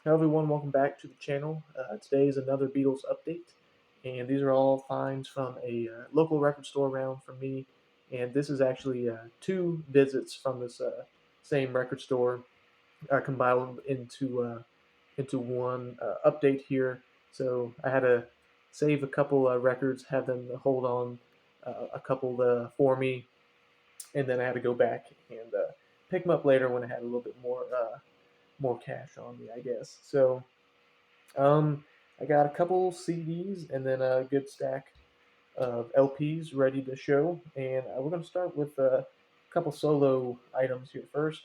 Hello everyone, welcome back to the channel. Today is another Beatles update, and these are all finds from a local record store around for me. And this is actually two visits from this same record store compiled into one update here. So I had to save a couple records, have them hold on a couple for me, and then I had to go back and pick them up later when I had a little bit more cash on me, I guess. So um, I got a couple CDs and then a good stack of LPs ready to show. And we're going to start with a couple solo items here first.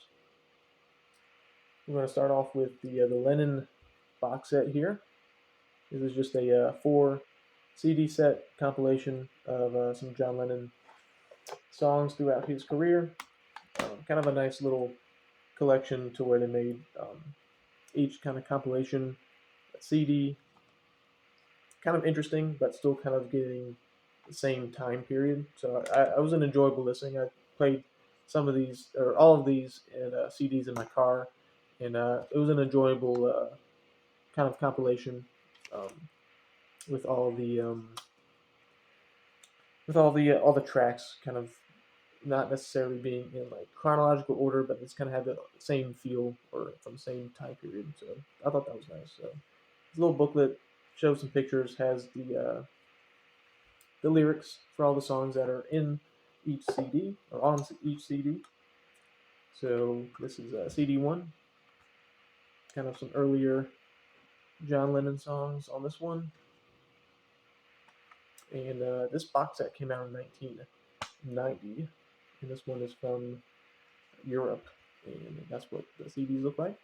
We're going to start off with the Lennon box set here. This is just a four CD set compilation of some John Lennon songs throughout his career. Kind of a nice little collection to where they made each kind of compilation CD kind of interesting, but still kind of getting the same time period. So I was an enjoyable listening. I played some of these or all of these CDs in my car, and it was an enjoyable kind of compilation um, with all the tracks kind of not necessarily being in like chronological order, but it's kind of had the same feel or from the same time period. So I thought that was nice. So this little booklet shows some pictures, has the lyrics for all the songs that are in each CD or on each CD. So this is CD1, kind of some earlier John Lennon songs on this one. And this box set came out in 1990, and this one is from Europe, and that's what the CDs look like.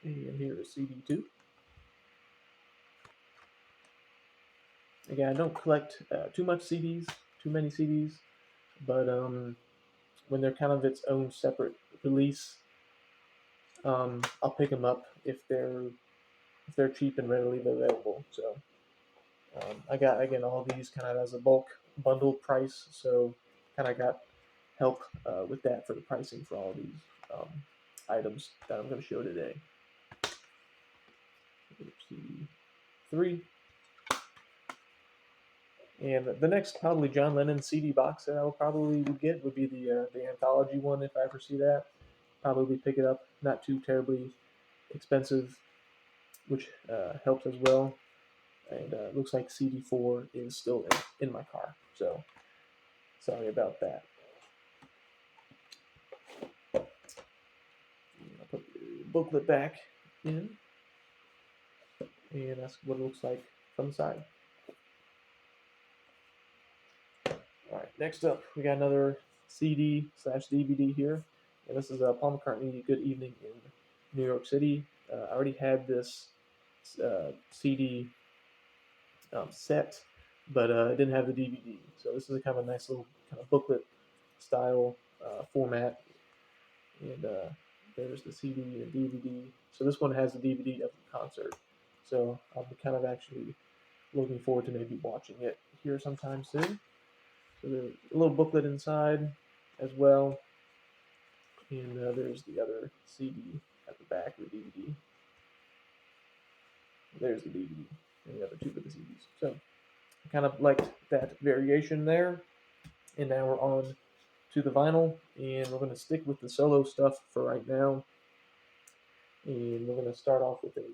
And here is CD2. Again, I don't collect too many CDs, but when they're kind of its own separate release, I'll pick them up if they're cheap and readily available. So I got again all these kind of as a bulk bundle price, so kind of got help with that for the pricing for all these um, items that I'm going to show today. CD3. And the next probably John Lennon CD box that I will probably would get would be the anthology one if I ever see that. Probably pick it up, not too terribly expensive, which helps as well. And looks like CD4 is still in my car, so sorry about that. I'll put the booklet back in, and that's what it looks like from the side. All right, next up, we got another CD/DVD here, and this is Paul McCartney, Good Evening in New York City. I already had this CD set, but it didn't have the DVD. So this is a kind of a nice little kind of booklet style format, and there's the CD and DVD. So this one has the DVD of the concert. So I'll be kind of actually looking forward to maybe watching it here sometime soon. So there's a little booklet inside as well, and there's the other CD at the back of the DVD. There's the DVD and the other two of the CDs. So I kind of liked that variation there. And now we're on to the vinyl, and we're going to stick with the solo stuff for right now. And we're going to start off with a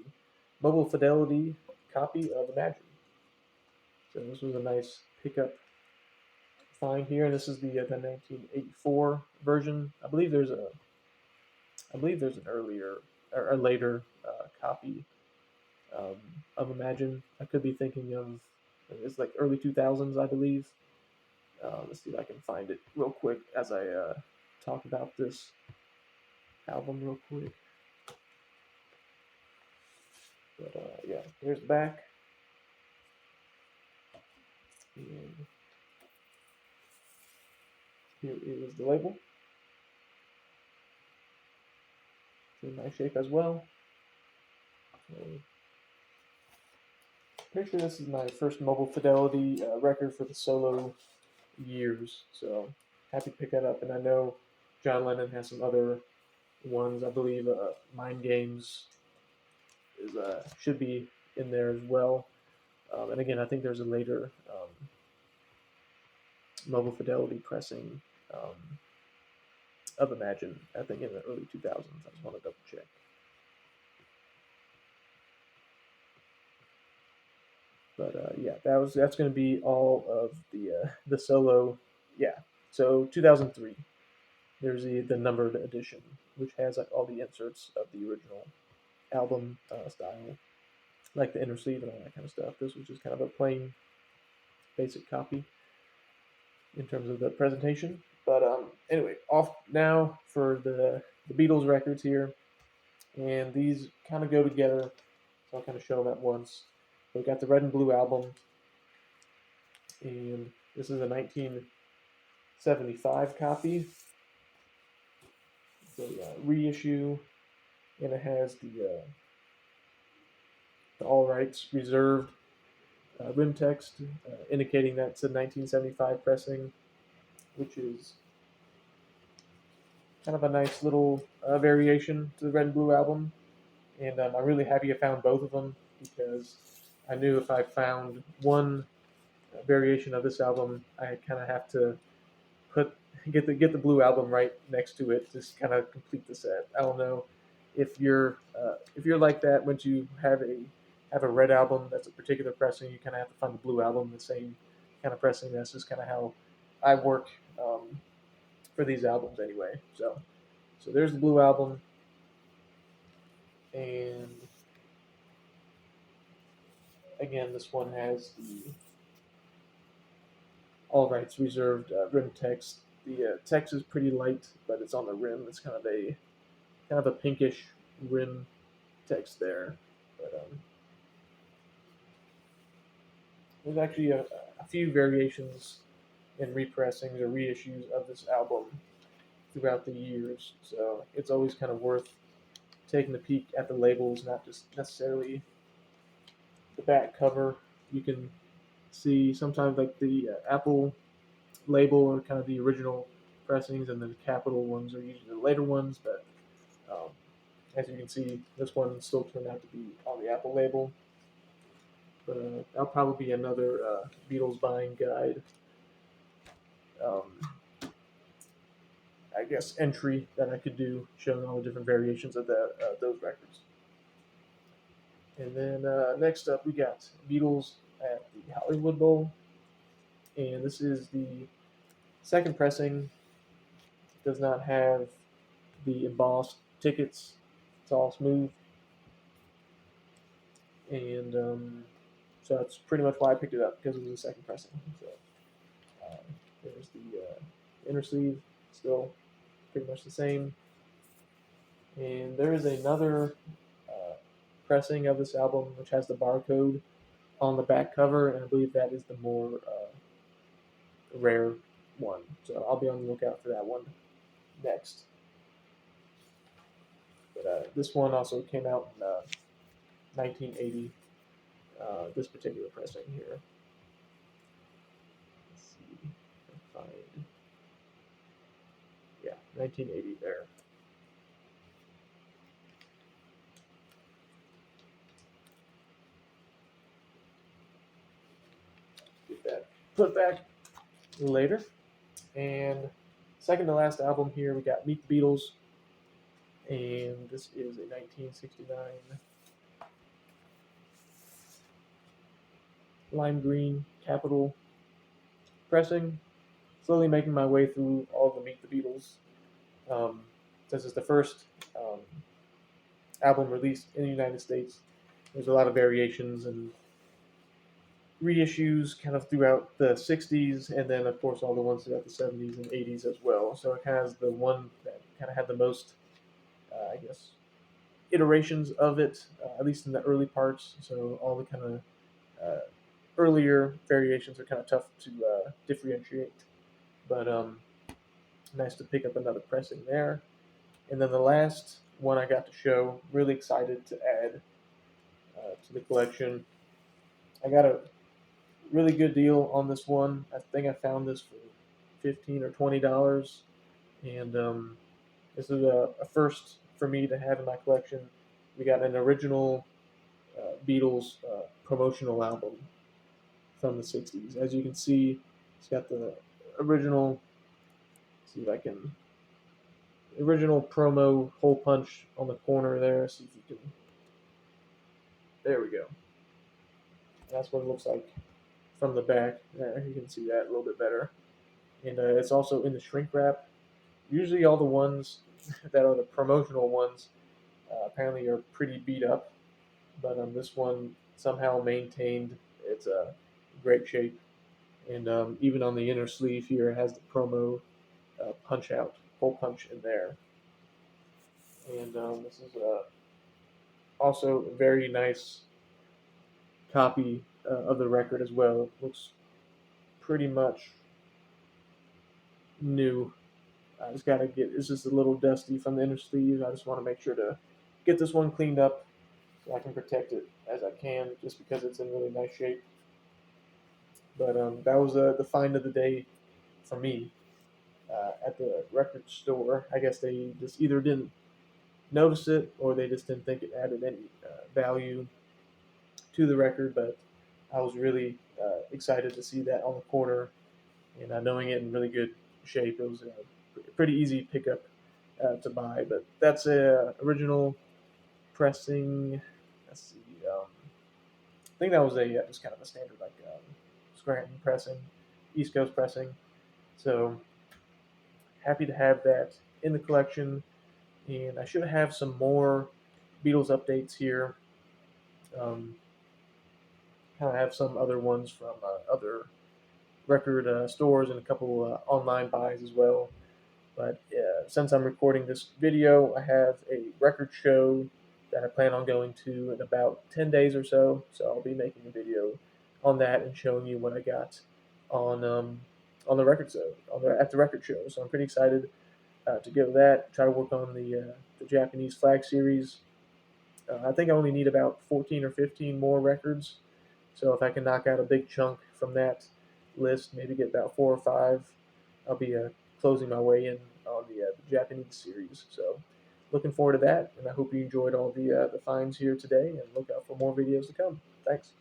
mobile fidelity copy of Imagine. So this was a nice pickup find here, and this is the 1984 version. I believe there's an earlier or a later copy of Imagine. I could be thinking of it's like early 2000s, I believe. Let's see if I can find it real quick as I talk about this album real quick. But yeah, here's the back. And here is the label. It's in nice shape as well. Pretty sure this is my first mobile fidelity record for the solo years, so happy to pick that up. And I know John Lennon has some other ones. I believe Mind Games is should be in there as well. And again, I think there's a later mobile fidelity pressing of Imagine. I think in the early 2000s. I just want to double check. But yeah, that's going to be all of the solo. Yeah, so 2003. There's the numbered edition, which has like all the inserts of the original album style, like the inner sleeve and all that kind of stuff. This was just kind of a plain, basic copy in terms of the presentation. But anyway, off now for the Beatles records here, and these kind of go together. So I'll kind of show them at once. So we got the Red and Blue album, and this is a 1975 copy. The reissue, and it has the all rights reserved rim text indicating that it's a 1975 pressing, which is kind of a nice little variation to the Red and Blue album. And I'm really happy I found both of them because I knew if I found one variation of this album, I kind of have to get the Blue album right next to it, just kind of complete the set. I don't know if you're like that. Once you have a Red album that's a particular pressing, you kind of have to find the Blue album the same kind of pressing. That's just kind of how I work for these albums anyway. So there's the Blue album, and again, this one has the all rights reserved rim text. The text is pretty light, but it's on the rim. It's kind of a pinkish rim text there. But there's actually a few variations and repressings or reissues of this album throughout the years. So it's always kind of worth taking a peek at the labels, not just necessarily the back cover. You can see sometimes like the Apple label are kind of the original pressings, and then the Capital ones are usually the later ones. But um, as you can see, this one still turned out to be on the Apple label. But that'll probably be another Beatles buying guide, I guess, entry that I could do showing all the different variations of those records. And then next up, we got Beatles at the Hollywood Bowl. And this is the second pressing. It does not have the embossed tickets. It's all smooth. And so that's pretty much why I picked it up, because it was the second pressing. So there's the inner sleeve, still pretty much the same. And there is another pressing of this album which has the barcode on the back cover, and I believe that is the more rare one. So I'll be on the lookout for that one next. But this one also came out in 1980. This particular pressing here. Let's see if I can find. Yeah, 1980 there. Get that put back later. And second to last album here, we got Meet the Beatles. And this is a 1969 lime green Capital pressing. Slowly making my way through all the Meet the Beatles. Since it's the first album released in the United States, there's a lot of variations and reissues kind of throughout the 60s, and then of course all the ones throughout the 70s and 80s as well. So it has the one that kind of had the most, I guess, iterations of it, at least in the early parts. So all the kind of earlier variations are kind of tough to differentiate, but nice to pick up another pressing there. And then the last one I got to show, really excited to add to the collection. I got a really good deal on this one. I think I found this for $15 or $20, and This is a first for me to have in my collection. We got an original Beatles promotional album from the '60s. As you can see, it's got the original. See if I can. Original promo hole punch on the corner there. See if you can. There we go. That's what it looks like from the back. There, you can see that a little bit better. And it's also in the shrink wrap. Usually, all the ones that are the promotional ones apparently are pretty beat up, but this one somehow maintained its great shape. And even on the inner sleeve here, it has the promo punch out, hole punch in there. And this is also a very nice copy of the record as well. Looks pretty much new. I just gotta get. It's just a little dusty from the inner sleeve. I just want to make sure to get this one cleaned up so I can protect it as I can, just because it's in really nice shape. But that was the find of the day for me at the record store. I guess they just either didn't notice it or they just didn't think it added any value to the record. But I was really excited to see that on the corner and knowing it in really good shape. It was a pretty easy pickup to buy. But that's a original pressing. Let's see. I think that was a just kind of a standard like Scranton pressing, East Coast pressing. So happy to have that in the collection, and I should have some more Beatles updates here. Um, Kind of have some other ones from other record stores and a couple online buys as well. But since I'm recording this video, I have a record show that I plan on going to in about 10 days or so. So I'll be making a video on that and showing you what I got on the record show, at the record show. So I'm pretty excited to go to that. Try to work on the Japanese flag series. I think I only need about 14 or 15 more records. So if I can knock out a big chunk from that list, maybe get about 4 or 5, I'll be closing my way in on the Japanese series. So looking forward to that, and I hope you enjoyed all the finds here today, and look out for more videos to come. Thanks.